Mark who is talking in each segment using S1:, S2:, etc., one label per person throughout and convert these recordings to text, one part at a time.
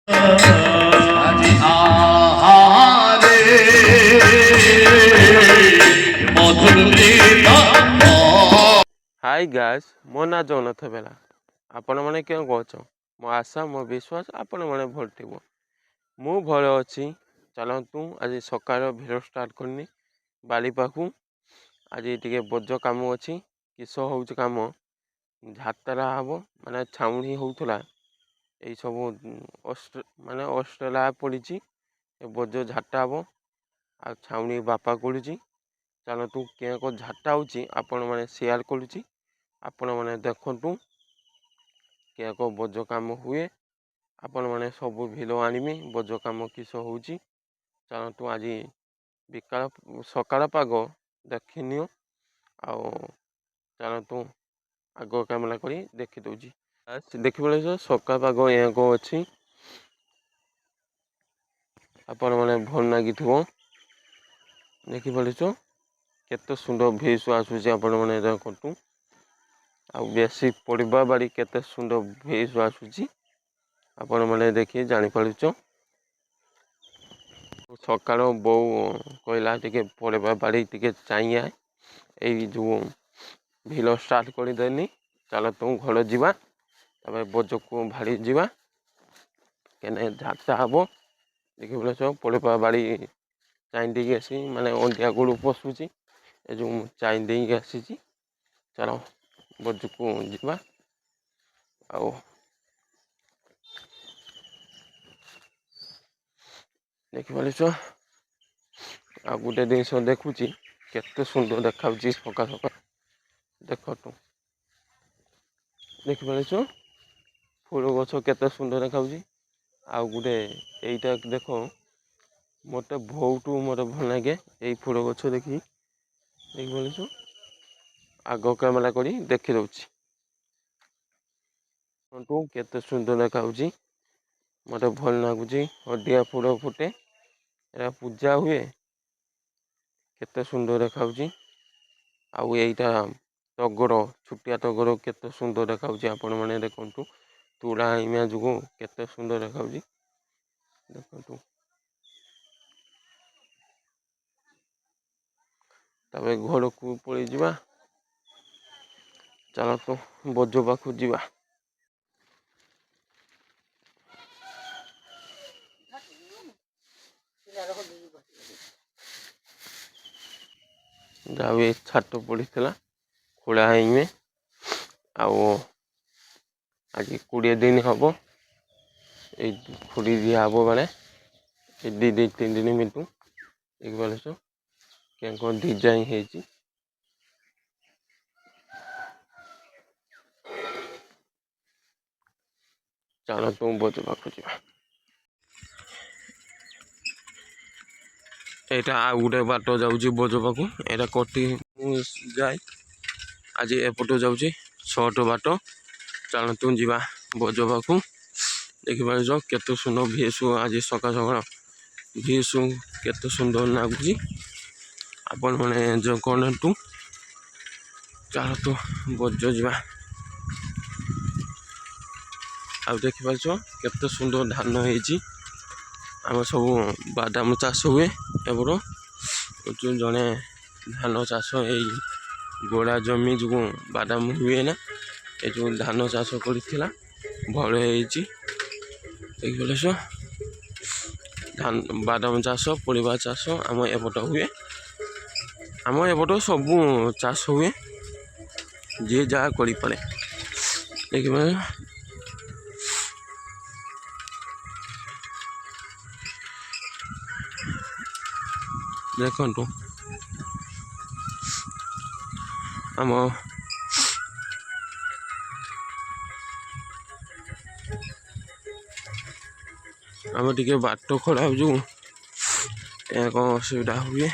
S1: আজি আহারে মধুর
S2: हाय गाइस मो ना जगन्नाथ बेला आपण मैंने क्या कौच मो आशा मो विश्वास आपण मैंने भल थी मु भल अच्छी चलतु आज सकाळ भिड स्टार्ट करनी बाड़ी पाखु आज टे बोझ कम अच्छी किस हो कम झातरा हम माने छाउणी होता यही सब माने ऑस्ट्रेलिया पड़ी बोझ झाटा हम आ छाउणी बापा करुच्ची चलतु क्या झाटा हो आपण मैंने सेयार करुच्ची आपण मैंने देखु क्या बोझ कम हुए आपण मैंने सब भिल आनमी बोझ कम किस हो चलतु आज विकाल सकाळ पाग देखनी चलतु आग कैमेरा कर देखी दूची देखिए सकाळ पाग यहाँ को अच्छी आपण मैंने भल लगी देखिपार केते सुंदर भीस आसूस आपण मैंने देखु आ बेसी पड़वा बाड़ी केते सुंदर भीस आसूस आपण मैंने देखिए जानीपार सकाळ बो कहला टे पड़वा बाड़ी टे चाहिए यही जो भिल स्टार्ट करदेनी चल तुम घर जावा बोझ को भाड़ी जावा क्या झाटा हम देखिए पड़वा बाड़ी चाइन देगी आसी माने अंडिया गोड़ पशुची ए जो चाइन देगी आसी चलो बोझ को जावा आओ देखिपार आ गोटे जिनस देखुची केते सुंदर देखा सका सका देख तू देखिपार फूल गछ केते सुंदर देखा आ गोटे यहीटा देख मत बहुत मत भल लगे यही फूल गछ देखी देखिपार आग कैमेरा कर देखी दूची केते सुंदर देखा मत भल लगुच हदिया फूल फुटे एरा पूजा हुए केते सुंदर देखा आउ यहीटा टगर छुटिया टगर केते सुंदर देखा आपण मैंने देखु तुड़ा इमा जो केते सुंदर देखा देखु तबे घर को पड़ी जावा चल तो बोझ पाखु जावा जाऊ ये छाट पड़ी खोला में आज 20 दिन हम ये खुड़ी दिया हम माने 2-3 दिन मिलू देखिए क्या डिजाइन है चल तुम बोझ पाखु जा यहाँ आ गोटे बाट जाऊँगी बोझ पाखु यहाँ कटी जाए आज एपट जाऊँगी सर्ट बाट चलतु जा बोझ पाखु देखिपार केते सुंदर भीसु आज सका सका भीसु केते सुंदर लगुच आपण मैंने जो कहतु चल तू बोझ जा आ देखिपार केते सुंदर धान होती आम सब बादाम चाष हुए एबर जड़े धान चाष गोड़ा जमी जो बादाम हुए ना ये जो धान चाष कर भल देखिए धान बादाम चाष परिवा चाष आम एपट हुए आम एपट सब चाष हुए जी जहाँ कर पारे देखिए देखु आम आम टे बाट खराब जो कौन असुविधा हुए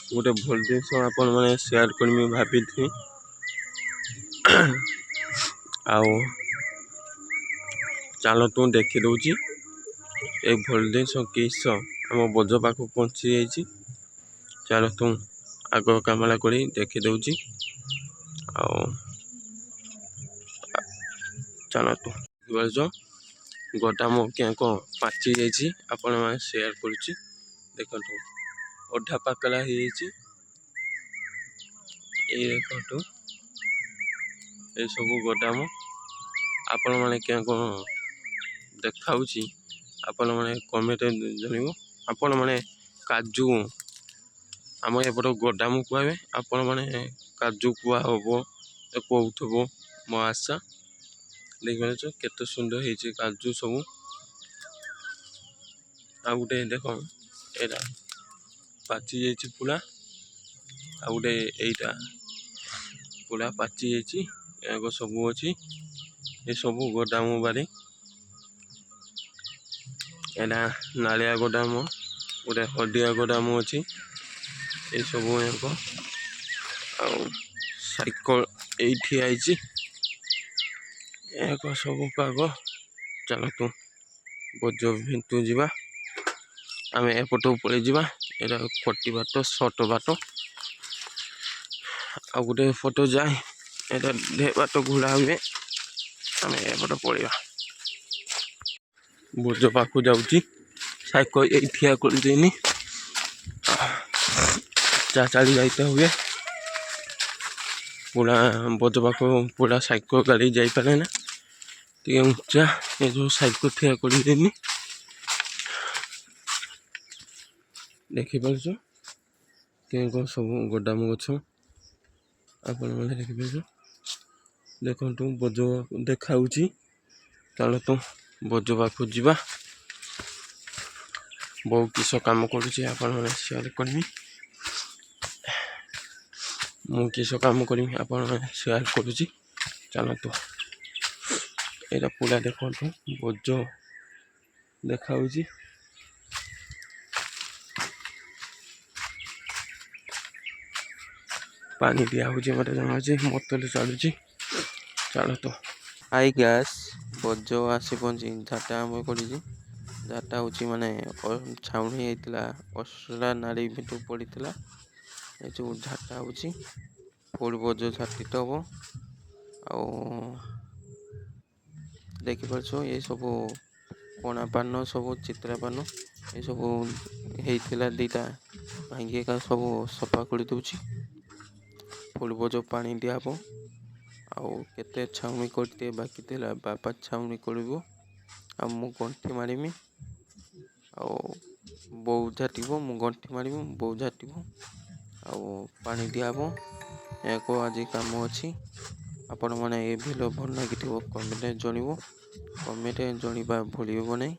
S2: गोटे भल जिनस आपण मैंने शेयर करमी भाभी आउ चल तू देखी दूची ଏ ଭୋଲ୍ଟେଜ କିସ ଆମ ବୋଝ ପାଖକୁ ପହଞ୍ଚି ଯାଇଛି। ଚାଲନ୍ତୁ ଆଗ କାମଲା କରି ଦେଖିଦେଉଛି। ଆଉ ଚାଲନ୍ତୁ ବୁଝିପାରୁଛ ଗୋଦାମ କେଉଁ ପାଚି ଯାଇଛି ଆପଣମାନେ ସେୟାର କରୁଛି। ଦେଖନ୍ତୁ ଅଧା ପାକଲା ହେଇଯାଇଛି। ଏଇ ଦେଖନ୍ତୁ ଏସବୁ ଗୋଦାମ ଆପଣମାନେ କେଉଁ ଦେଖାଉଛି ଆପଣମାନେ କମେଣ୍ଟରେ ଜଣାଇବ। ଆପଣମାନେ କାଜୁ ଆମ ଏପଟ ଗୋଦାମ କୁହାବେ, ଆପଣମାନେ କାଜୁ କୁହା ହବ କହୁଥିବ ମୋ ଆଶା। ଦେଖିପାରୁଛ କେତେ ସୁନ୍ଦର ହେଇଛି କାଜୁ ସବୁ। ଆଉ ଗୋଟେ ଦେଖ ଏଇଟା ପାଚି ଯାଇଛି ପୁରା। ଆଉ ଗୋଟେ ଏଇଟା ପୁରା ପାଚି ଯାଇଛି। ଏହାକ ସବୁ ଅଛି ଏସବୁ ଗୋଦାମ ବାରି। ଏଇଟା ନାଳିଆ ଗୋଦାମ, ଗୋଟେ ହଳଦିଆ ଗୋଦାମ ଅଛି ଏସବୁ ଯାକ। ଆଉ ସାଇକେଲ ଏଇଠି ଆଇଛି ଏକ ସବୁ ପାଗ। ଚାଲନ୍ତୁ ବୋଝ ଭିତୁ ଯିବା। ଆମେ ଏପଟକୁ ପଳେଇ ଯିବା। ଏଇଟା କଟି ବାଟ ସର୍ଟ ବାଟ। ଆଉ ଗୋଟେ ଫଟୋ ଯାଏ ଏଇଟା ଢେ ବାଟ ଘୋଡ଼ା ହୁଏ। ଆମେ ଏପଟ ପଳେଇବା। ବୋଝ ପାଖକୁ ଯାଉଛି ସାଇକେଲ ଏଇ ଠିଆ କରିଦେଇନି ଚାଲି ଯାଇତେ ହୁଏ। ପୁରା ବୋଝ ପାଖକୁ ପୁରା ସାଇକେଲ ଗାଡ଼ି ଯାଇପାରେ ନା, ଟିକେ ଉଞ୍ଚା ଏ ଯେଉଁ ସାଇକେଲ ଠିଆ କରିଦେଇନି। ଦେଖିପାରୁଛ କେଉଁ ସବୁ ଗୋଦାମ ଗଛ ଆପଣମାନେ ଦେଖିପାରୁଛ। ଦେଖନ୍ତୁ ବୋଝ ଦେଖାଉଛି। ଚାଲନ୍ତୁ ବୋଝ ପାଖକୁ ଯିବା। ବହୁ କିସ କାମ କରୁଛି ଆପଣମାନେ ସେୟାର କରିବି। ମୁଁ କିସ କାମ କରିବି ଆପଣମାନେ ସେୟାର କରୁଛି। ଚାଲନ୍ତୁ ଏଇଟା ପୁରା ଦେଖନ୍ତୁ ବୋଝ ଦେଖାଉଛି। ପାଣି ଦିଆ ହେଉଛି ମୋତେ ଜଣାଉଛି। ମୋଟର ଚାଲୁଛି। ଚାଲନ୍ତୁ ହାଇ ଗ୍ୟାସ୍ ବୋଝ ଆସି ପହଞ୍ଚି ଝାଟା ଆମେ କରିଛି। ଝାଟା ହେଉଛି ମାନେ ଛାଉଣି ହେଇଥିଲା ଅସଲା ନାଡ଼ି ଭିତରୁ ପଡ଼ିଥିଲା। ଏ ଯେଉଁ ଝାଟା ହେଉଛି ଫୁଲ୍ ବୋଝ ଝାଟିତ ହବ। ଆଉ ଦେଖିପାରୁଛ ଏସବୁ ପଣା ପାନ ସବୁ ଚିତ୍ରା ପାନ ଏସବୁ ହେଇଥିଲା ଦିଟା ଭାଙ୍ଗି ଏକା ସବୁ ସଫା କରିଦେଉଛି। ଫୁଲ୍ ବୋଝ ପାଣି ଦିଆହବ। ଆଉ କେତେ ଛାଉଣି କରିତେ ବାକି ଥିଲା ବାପା ଛାଉଣି କରିବ। ଆଉ ମୁଁ ଗଣ୍ଠି ମାରିମି। ଆଉ ବୋଉ ଝାଟିବ ମୁଁ ଗଣ୍ଠି ମାରିବି ବୋଉ ଝାଟିବ। ଆଉ ପାଣି ଦିଆହବ। ଏକ ଆଜି କାମ ଅଛି। ଆପଣମାନେ ଏ ଭିଡ଼ିଓ ଭଲ ଲାଗିଥିବ କମେଣ୍ଟରେ ଜଣାଇବ। କମେଣ୍ଟରେ ଜଣାଇବା ଭୁଲିବ ନାହିଁ।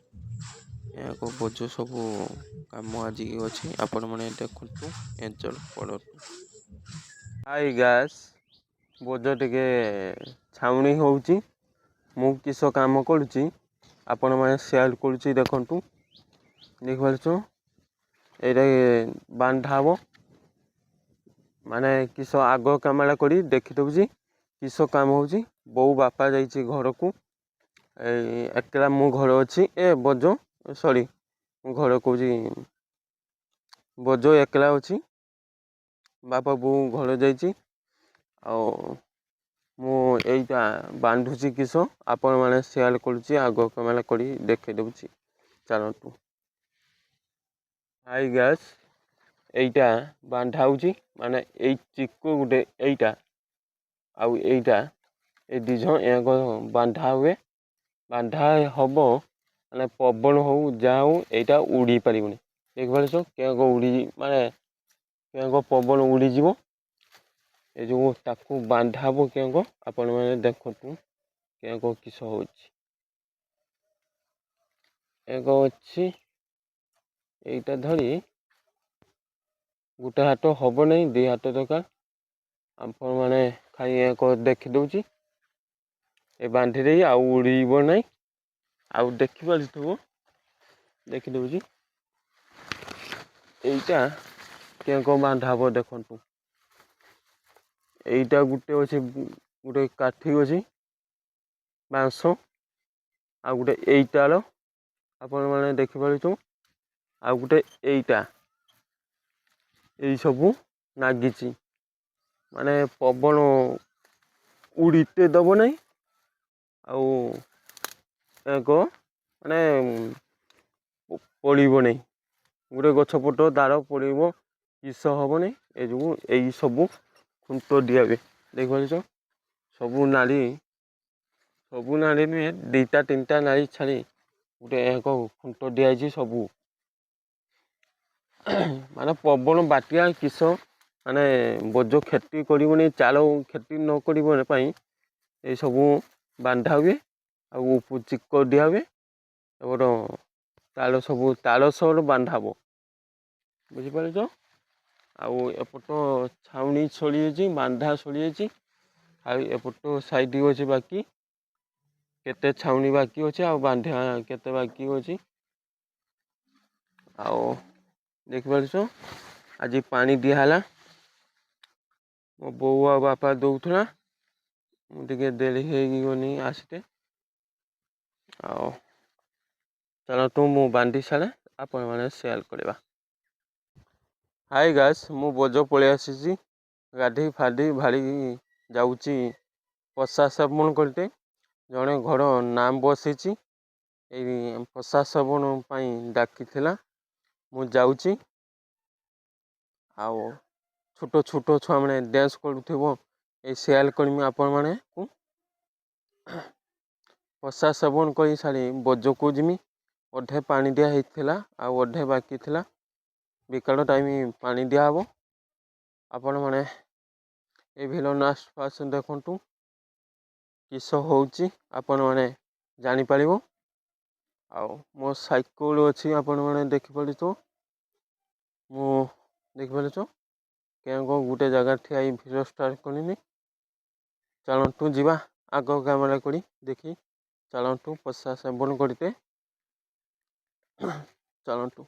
S2: ଏକ ବୋଝ ସବୁ କାମ ଆଜି ଅଛି ଆପଣମାନେ ଦେଖନ୍ତୁ ଏନ୍ଜୟ କରନ୍ତୁ। ହାଇ ଗ୍ୟାସ୍ ବୋଝ ଟିକେ ଛାଉଣି ହେଉଛି। ମୁଁ କିସ କାମ କରୁଛି ଆପଣମାନେ ସେୟାର କରୁଛି। ଦେଖନ୍ତୁ ଦେଖିପାରୁଛ ଏଇଟା ବାନ୍ଧା ହବ। ମାନେ କିସ ଆଗ କାମଲା କରି ଦେଖିଦେଉଛି କିସ କାମ ହେଉଛି। ବୋଉ ବାପା ଯାଇଛି ଘରକୁ। ଏଇ ଏକଲା ମୁଁ ଘରେ ଅଛି। ଏ ବୋଝ ସରି ମୁଁ ଘରେ କହୁଛି ବୋଝ ଏକଲା ଅଛି। ବାପା ବୋଉ ଘରେ ଯାଇଛି। ଆଉ ମୁଁ ଏଇଟା ବାନ୍ଧୁଛି କିସ ଆପଣମାନେ ସେୟାର କରୁଛି ଆଗ କାମଲା କରି ଦେଖେଇ ଦେଉଛି। ଚାଲନ୍ତୁ ହାଇ ଗ୍ୟାସ୍ ଏଇଟା ବାନ୍ଧା ହେଉଛି। ମାନେ ଏଇ ଚିକୁ ଗୋଟେ ଏଇଟା ଆଉ ଏଇଟା ଏ ଦୁଇଜଣ ଏକ ବାନ୍ଧା ହୁଏ। ବାନ୍ଧା ହବ ମାନେ ପବନ ହଉ ଯାହା ହଉ ଏଇଟା ଉଡ଼ି ପାରିବନି। ଦେଖିପାରୁଛ କେଉଁ ଉଡ଼ି ମାନେ କେଉଁ ପବନ ଉଡ଼ିଯିବ। ଏ ଯେଉଁ ତାକୁ ବାନ୍ଧା ହବ କେଉଁ ଆପଣମାନେ ଦେଖନ୍ତୁ କେଉଁ କିସ ହେଉଛି। ଏକ ଅଛି ଏଇଟା ଧରି ଗୋଟେ ହାତ ହବ ନାହିଁ, ଦୁଇ ହାତ ଦରକାର। ଆପଣମାନେ ଖାଇ ଏକ ଦେଖିଦେଉଛି ଏ ବାନ୍ଧି ଦେଇ ଆଉ ଉଡ଼ିବ ନାହିଁ। ଆଉ ଦେଖିପାରୁଥିବ ଦେଖିଦେଉଛି ଏଇଟା କେଉଁ ବାନ୍ଧା ହବ ଦେଖନ୍ତୁ। ଏଇଟା ଗୋଟେ ଅଛି ଗୋଟେ କାଠି ଅଛି ବାଉଁଶ। ଆଉ ଗୋଟେ ଏଇଟାର ଆପଣମାନେ ଦେଖିପାରୁଛୁ। ଆଉ ଗୋଟେ ଏଇଟା ଏଇ ସବୁ ନାଗିଛି, ମାନେ ପବନ ଉଡ଼ିତେ ଦେବ ନାହିଁ। ଆଉ ଏକ ମାନେ ପଡ଼ିବ ନାହିଁ, ଗୋଟେ ଗଛ ପଟ ଦାର ପଡ଼ିବ, କିସ ହବନି। ଏ ଯୋଗୁଁ ଏଇ ସବୁ ଖୁଣ୍ଟ ଦିଆବେ। ଦେଖିପାରୁଛ ସବୁ ନାଳି ନୁହେଁ, 2ଟା 3ଟା ନାଳି ଛାଡ଼ି ଗୋଟେ ଏକ ଖୁଣ୍ଟ ଦିଆଯାଇଛି। ସବୁ ମାନେ ପବନ ବାତ୍ୟା କିସ ମାନେ ବୋଝ କ୍ଷତି କରିବନି, ଚାଳ କ୍ଷତି ନ କରିବ ପାଇଁ ଏସବୁ ବାନ୍ଧା ହୁଏ। ଆଉ ଚିକ ଦିଆ ହୁଏ। ଏପଟ ତାଳ ସହ ବାନ୍ଧା ହବ, ବୁଝିପାରୁଛ। ଆଉ ଏପଟ ଛାଉଣି ସରିଯାଇଛି, ବାନ୍ଧା ସରିଯାଇଛି। ଆଉ ଏପଟ ସାଇଡ୍ ଅଛି ବାକି କେତେ ଛାଉଣି ବାକି ଅଛି, ଆଉ ବାନ୍ଧିବା କେତେ ବାକି ଅଛି। ଆଉ ଦେଖିପାରୁଛ ଆଜି ପାଣି ଦିଆହେଲା। ମୋ ବୋଉ ଆଉ ବାପା ଦଉଥିଲା, ମୁଁ ଟିକେ ଡେରି ହେଇକି ଗନି ଆସିତେ। ଆଉ ଚାଲନ୍ତୁ ମୁଁ ବାନ୍ଧି ସାରେ, ଆପଣମାନେ ସେୟାର କରିବା। ହାଇ ଗାଇସ୍, ମୁଁ ବୋଝ ପଳେଇ ଆସିଛି। ଗାଧୋଇ ଫାଧୋଇ ଭାରି ଯାଉଛି ପ୍ରସାଦ କରିତେ। ଜଣେ ଘର ନାମ ବସିଛି, ଏଇ ପ୍ରସାଦ ପାଇଁ ଡାକିଥିଲା। ମୁଁ ଯାଉଛି। ଆଉ ଛୋଟ ଛୁଆମାନେ ଡ୍ୟାନ୍ସ କରୁଥିବ, ଏଇ ସେୟାର କରିମି ଆପଣମାନଙ୍କୁ। ପ୍ରସାଦ ସେବନ କରି ସାରି ବୋଝକୁ ଯିମି। ଅଧେ ପାଣି ଦିଆ ହେଇଥିଲା, ଆଉ ଅଧେ ବାକି ଥିଲା। ବିକାଳ ଟାଇମ୍ ପାଣି ଦିଆହେବ। ଆପଣମାନେ ଏ ଭିଡ଼ିଓ ଲାଷ୍ଟ ଦେଖନ୍ତୁ। କିସ ହେଉଛି ଆପଣମାନେ ଜାଣିପାରିବ। ଆଉ ମୋ ସାଇକେଲ ଅଛି, ଆପଣମାନେ ଦେଖିପାରୁଥିବ। ମୁଁ ଦେଖିପାରୁଛ ଗୋଟେ ଜାଗାରେ ଠିଆ ହେଇ ଭିଡ଼ିଓ ଷ୍ଟାର୍ଟ କରିନି। ଚାଲନ୍ତୁ ଯିବା ଆଗ କ୍ୟାମେରା କରି ଦେଖି। ଚାଲନ୍ତୁ ପ୍ରସାଦ ସେବନ କରିତେ ଚାଲନ୍ତୁ।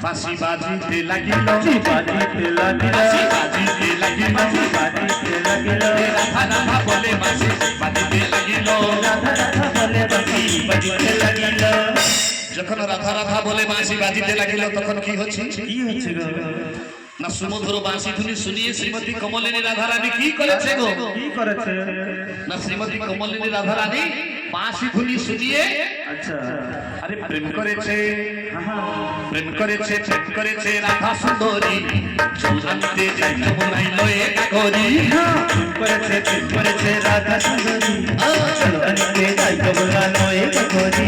S1: বাঁশি বাজিতে লাগিল, বাজিতে লাগিল, বাজিতে লাগিল, বাজিতে লাগিল। রাধা রাধা বলে বাঁশি বাজিতে লাগিল, রাধা রাধা বলে বাঁশি বাজিতে লাগিল। যখন রাধা রাধা বলে বাঁশি বাজিতে লাগিল, তখন কি হচ্ছে? কি হচ্ছে গো? না সুমধুর বাঁশি ধুনি শুনিয়ে শ্রীমতী কমলিনী রাধারানী কি করেছে গো? কি করেছে? না শ্রীমতী কমলিনী রাধারানী বাঁশি ধুনি শুনিয়ে আচ্ছা আরে প্রেম করেছে, প্রেম করেছে, প্রেম করেছে রাধা সুন্দরী। চূড়ান্তে যাই যমুনাই লয়ে করি, প্রেম করেছে, প্রেম করেছে রাধা সুন্দরী। চূড়ান্তে যাই যমুনা লয়ে করি।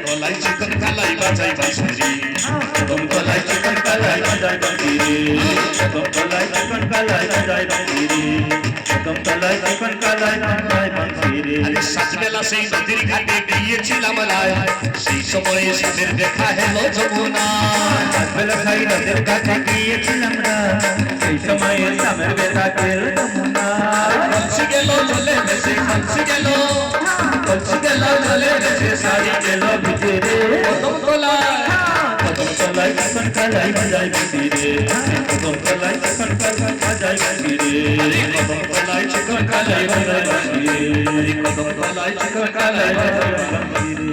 S1: গলায় চিকন কালাই বাজাই বাঁশরি, গলায় চিকন কালাই বাজাই বাঁশরি, গলায় চিকন কালাই বাজাই বাঁশরি, গলায় চিকন কালাই বাজাই বাঁশরি। আরে সাজবেলা সেই নদীর ঘাটে গিয়েছিলাম রায়, সেই সময়ে সাজের দেখা হেলো যমুনা। সাজবেলা সেই নদীর ঘাটে গিয়েছিলাম রায়, সেই সময়ে সাজের দেখা হেলো যমুনা। কলসি গেল জলে ভেসে, কলসি গেল, কলসি গেল জলে ভেসে, শাড়ি গেল ভিজে রে কদম তলায়, কদম তলায় চিকন কালাই বাজাই বাঁশি রে, কদম তলায় চিকন কালাই বাজাই বাঁশি রে, কদম তলায় চিকন কালাই বাজাই বাঁশি রে, কদম তলায় চিকন কালাই বাজাই বাঁশি রে।